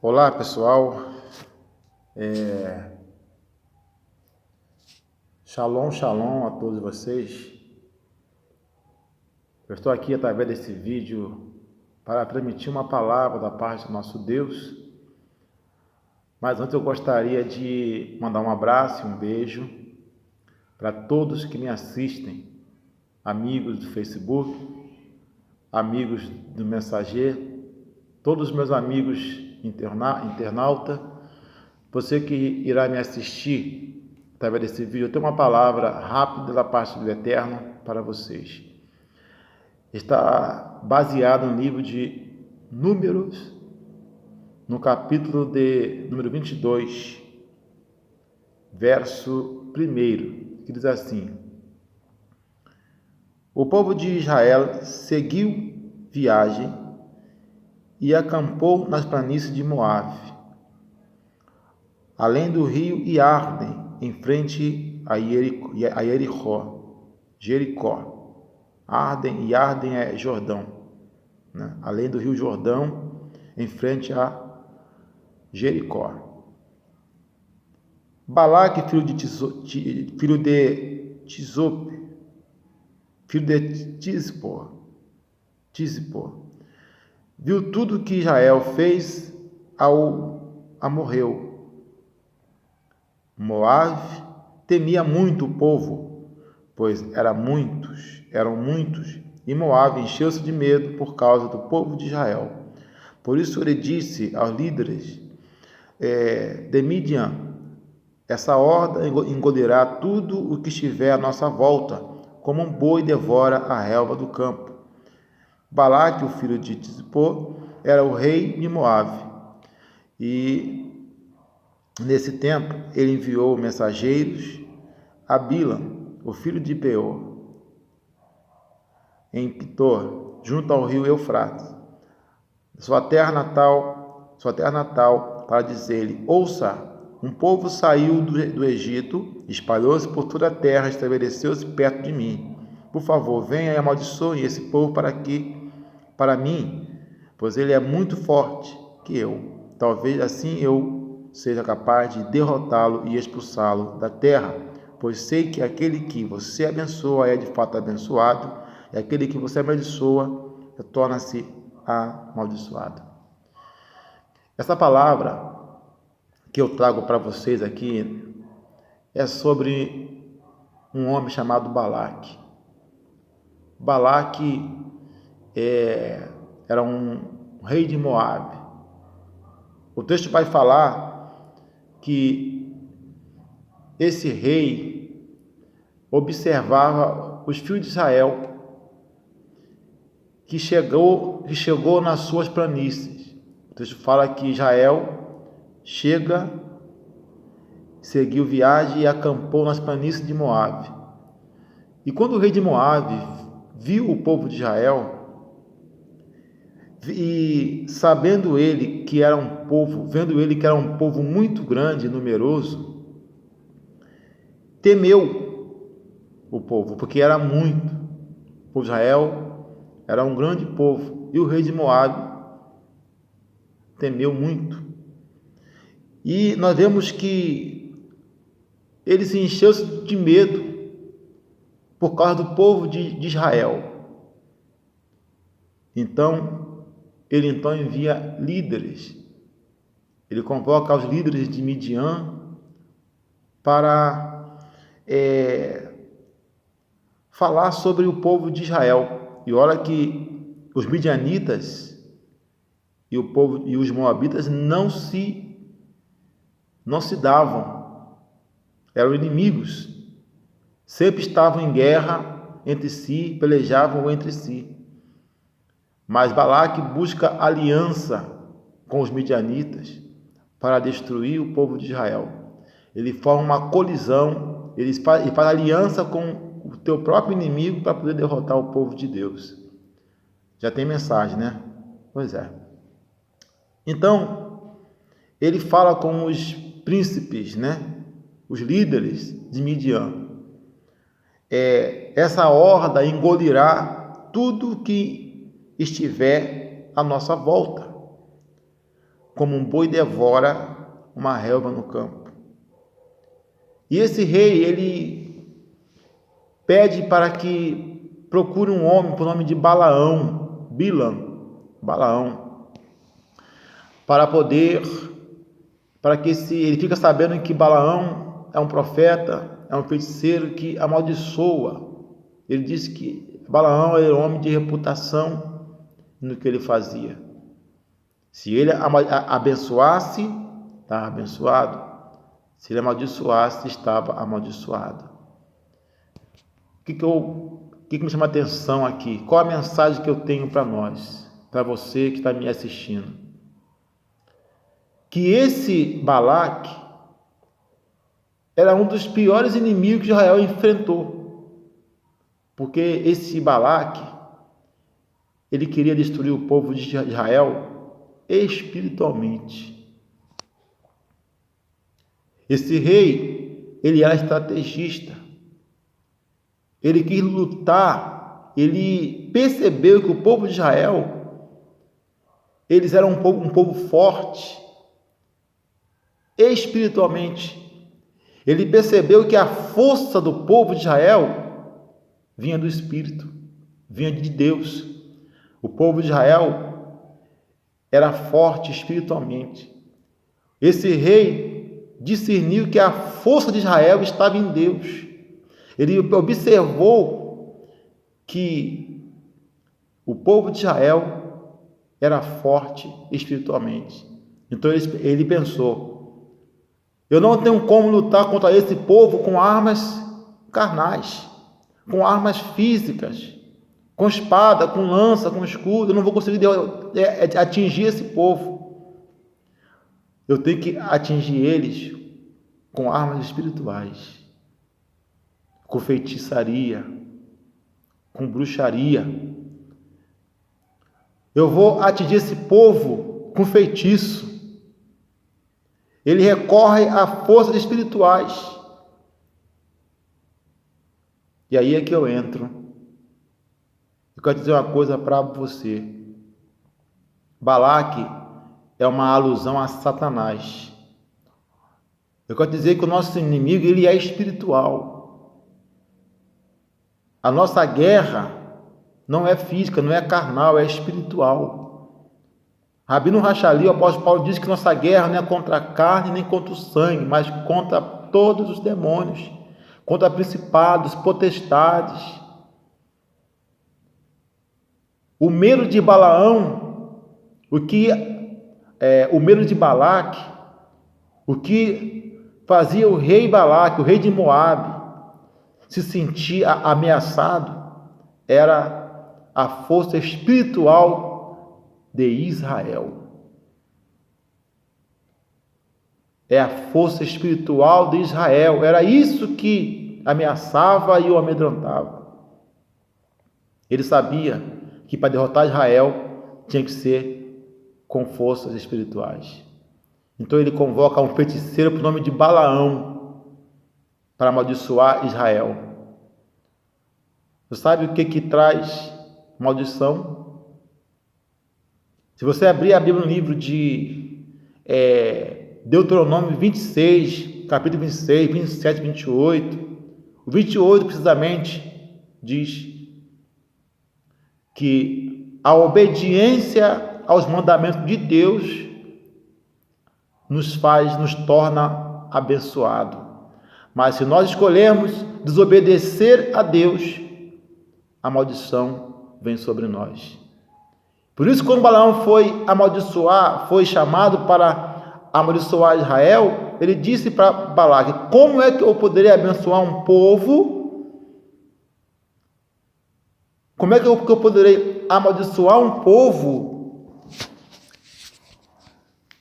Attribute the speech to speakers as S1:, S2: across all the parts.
S1: Olá pessoal, shalom a todos vocês. Eu estou aqui através desse vídeo para transmitir uma palavra da parte do nosso Deus. Mas antes eu gostaria de mandar um abraço e um beijo para todos que me assistem, amigos do Facebook, amigos do Mensageiro, todos os meus amigos internauta, você que irá me assistir através desse vídeo, eu tenho uma palavra rápida da parte do Eterno para vocês. Está baseado no livro de Números, no capítulo de número 22, verso 1, que diz assim: O povo de Israel seguiu viagem e acampou nas planícies de Moabe, além do rio Iarden, em frente a Jericó. Iarden é Jordão, né? Além do rio Jordão, em frente a Jericó. Balaque, filho de Tispo, viu tudo que Israel fez ao amorreu. Moabe temia muito o povo, pois eram muitos, e Moabe encheu-se de medo por causa do povo de Israel. Por isso ele disse aos líderes de Midian: essa horda engolirá tudo o que estiver à nossa volta, como um boi devora a relva do campo. Balaque, o filho de Tispo, era o rei de Moabe, e nesse tempo ele enviou mensageiros a Bilam, o filho de Beor, em Pitor, junto ao rio Eufrates, sua terra natal, para dizer-lhe: ouça, um povo saiu do Egito, espalhou-se por toda a terra, estabeleceu-se perto de mim. Por favor, venha e amaldiçoe esse povo para mim, pois ele é muito forte que eu. Talvez assim eu seja capaz de derrotá-lo e expulsá-lo da terra, pois sei que aquele que você abençoa é de fato abençoado, e aquele que você amaldiçoa torna-se amaldiçoado. Essa palavra que eu trago para vocês aqui é sobre um homem chamado Balaque. Balaque era um rei de Moabe. O texto vai falar que esse rei observava os filhos de Israel que chegou nas suas planícies. O texto fala que Israel seguiu viagem e acampou nas planícies de Moabe. E quando o rei de Moabe viu o povo de Israel, e vendo ele que era um povo muito grande e numeroso, temeu o povo, porque era muito. O povo de Israel era um grande povo, e o rei de Moabe temeu muito. E nós vemos que ele se encheu de medo por causa do povo de Israel. Ele envia líderes. Ele convoca os líderes de Midian para falar sobre o povo de Israel. E olha que os midianitas e os moabitas não se davam. Eram inimigos. Sempre estavam em guerra entre si, pelejavam entre si. Mas Balaque busca aliança com os midianitas para destruir o povo de Israel. Ele forma uma colisão, ele faz aliança com o teu próprio inimigo para poder derrotar o povo de Deus. Já tem mensagem, né? Pois é. Então, ele fala com os príncipes, né? Os líderes de Midian. Essa horda engolirá tudo que estiver à nossa volta. como um boi devora uma relva no campo. E esse rei, ele pede para que procure um homem por nome de Balaão, Balaão, para que ele fica sabendo que Balaão é um profeta, é um feiticeiro que amaldiçoa. Ele disse que Balaão era um homem de reputação no que ele fazia. Se ele abençoasse, estava abençoado. Se ele amaldiçoasse, estava amaldiçoado. O que me chama a atenção aqui? Qual a mensagem que eu tenho para nós, para você que está me assistindo? Que esse Balaque era um dos piores inimigos que Israel enfrentou. Porque esse Balaque, ele queria destruir o povo de Israel espiritualmente. Esse rei, ele era estrategista. Ele quis lutar, ele percebeu que o povo de Israel, eles eram um povo forte, espiritualmente. Ele percebeu que a força do povo de Israel vinha do Espírito, vinha de Deus. O povo de Israel era forte espiritualmente. Esse rei discerniu que a força de Israel estava em Deus. Ele observou que o povo de Israel era forte espiritualmente. Então ele pensou: eu não tenho como lutar contra esse povo com armas carnais, com armas físicas, com espada, com lança, com escudo. Eu não vou conseguir atingir esse povo. Eu tenho que atingir eles com armas espirituais, com feitiçaria, com bruxaria. Eu vou atingir esse povo com feitiço. Ele recorre a forças espirituais. E aí é que eu entro. Eu quero dizer uma coisa para você. Balaque é uma alusão a Satanás. Eu quero dizer que o nosso inimigo, ele é espiritual. A nossa guerra não é física, não é carnal, é espiritual. Rabino Rachali, o apóstolo Paulo, diz que nossa guerra não é contra a carne nem contra o sangue, mas contra todos os demônios, contra principados, potestades. O medo de Balaão, o medo de Balaque, o que fazia o rei Balaque, o rei de Moabe, se sentir ameaçado, era a força espiritual de Israel. É a força espiritual de Israel. Era isso que ameaçava e o amedrontava. Ele sabia que para derrotar Israel tinha que ser com forças espirituais. Então ele convoca um feiticeiro por nome de Balaão para amaldiçoar Israel. Você sabe o que traz maldição? Se você abrir a Bíblia no livro de Deuteronômio 26, capítulo 26, 27, 28, o 28 precisamente diz que a obediência aos mandamentos de Deus nos torna abençoado. Mas se nós escolhermos desobedecer a Deus, a maldição vem sobre nós. Por isso, quando Balaão foi chamado para amaldiçoar Israel, ele disse para Balaque: como é que eu poderia abençoar um povo? Como é que eu poderei amaldiçoar um povo?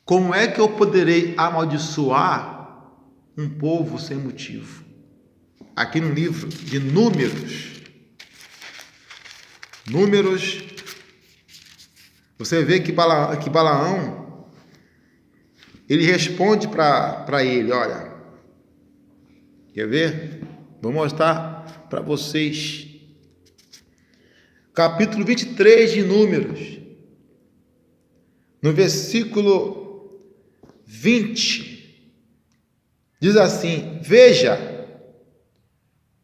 S1: Como é que eu poderei amaldiçoar um povo sem motivo? Aqui no livro de Números, você vê que Balaão, ele responde para ele, olha, quer ver? Vou mostrar para vocês. Capítulo 23 de Números, no versículo 20, diz assim: veja,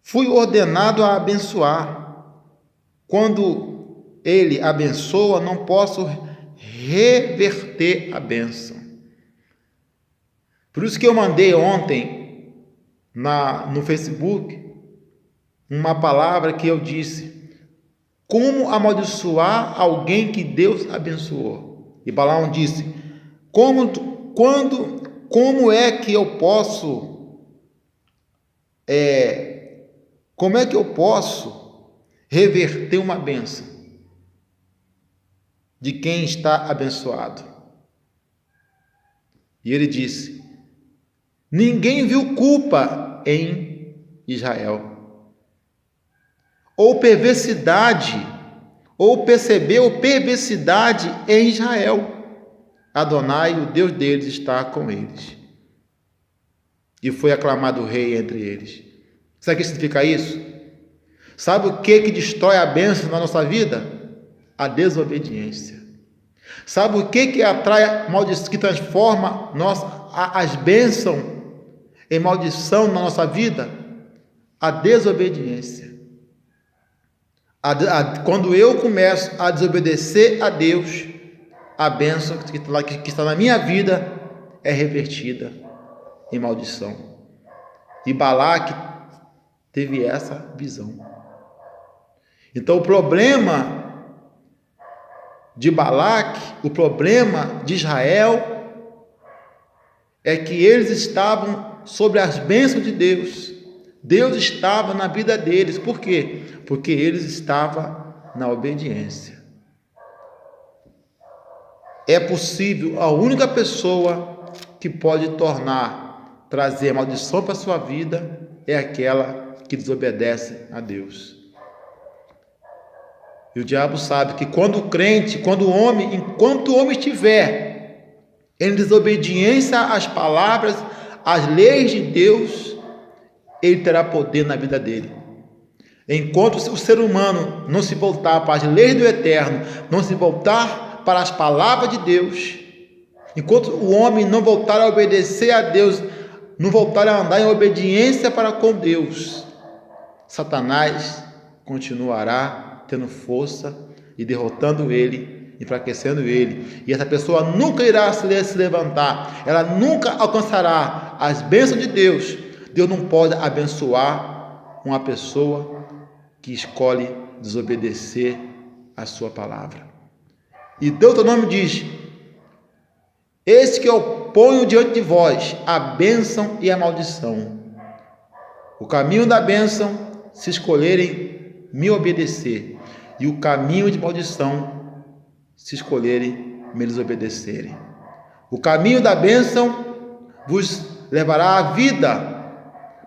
S1: fui ordenado a abençoar. Quando ele abençoa, não posso reverter a bênção. Por isso que eu mandei ontem no Facebook uma palavra que eu disse: como amaldiçoar alguém que Deus abençoou? E Balaão disse: como é que eu posso reverter uma bênção de quem está abençoado? E ele disse: ninguém viu culpa em Israel, ou perversidade, ou percebeu perversidade em Israel. Adonai, o Deus deles, está com eles. E foi aclamado rei entre eles. Sabe o que significa isso? Sabe o que destrói a bênção na nossa vida? A desobediência. Sabe o que atrai maldição, que transforma as bênçãos em maldição na nossa vida? A desobediência. Quando eu começo a desobedecer a Deus, a bênção que está na minha vida é revertida em maldição. E Balaque teve essa visão. Então o problema de Balaque, o problema de Israel, é que eles estavam sobre as bênçãos de Deus. Deus estava na vida deles. Por quê? Porque eles estavam na obediência. É possível, a única pessoa que pode trazer maldição para a sua vida é aquela que desobedece a Deus. E o diabo sabe que enquanto o homem estiver em desobediência às palavras, às leis de Deus, ele terá poder na vida dele. Enquanto o ser humano não se voltar para as leis do Eterno, não se voltar para as palavras de Deus, enquanto o homem não voltar a obedecer a Deus, não voltar a andar em obediência para com Deus, Satanás continuará tendo força e derrotando ele, enfraquecendo ele, e essa pessoa nunca irá se levantar, ela nunca alcançará as bênçãos de Deus. Deus não pode abençoar uma pessoa que escolhe desobedecer a sua palavra. E Deuteronômio diz: eis que eu ponho diante de vós a bênção e a maldição. O caminho da bênção, se escolherem me obedecer, e o caminho de maldição, se escolherem me desobedecerem. O caminho da bênção vos levará à vida,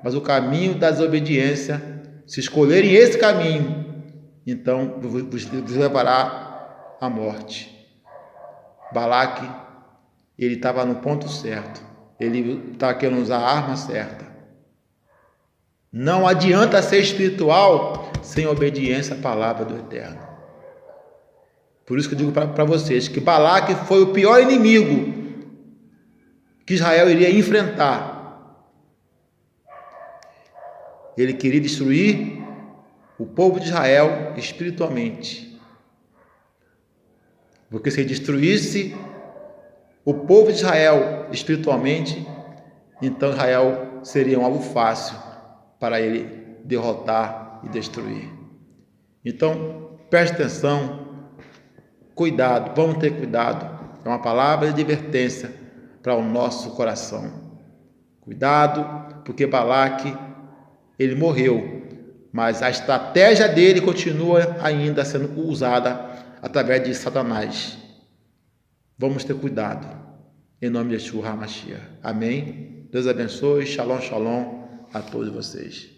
S1: mas o caminho da desobediência, se escolherem esse caminho, então vos levará à morte. Balaque, ele estava no ponto certo, ele estava querendo usar a arma certa. Não adianta ser espiritual sem obediência à palavra do Eterno. Por isso que eu digo para vocês que Balaque foi o pior inimigo que Israel iria enfrentar. Ele queria destruir o povo de Israel espiritualmente. Porque se ele destruísse o povo de Israel espiritualmente, então Israel seria um alvo fácil para ele derrotar e destruir. Então, preste atenção, cuidado, vamos ter cuidado. É uma palavra de advertência para o nosso coração. Cuidado, porque Balaque, ele morreu, mas a estratégia dele continua ainda sendo usada através de Satanás. Vamos ter cuidado. Em nome de Yeshua HaMashiach. Amém? Deus abençoe. Shalom, shalom a todos vocês.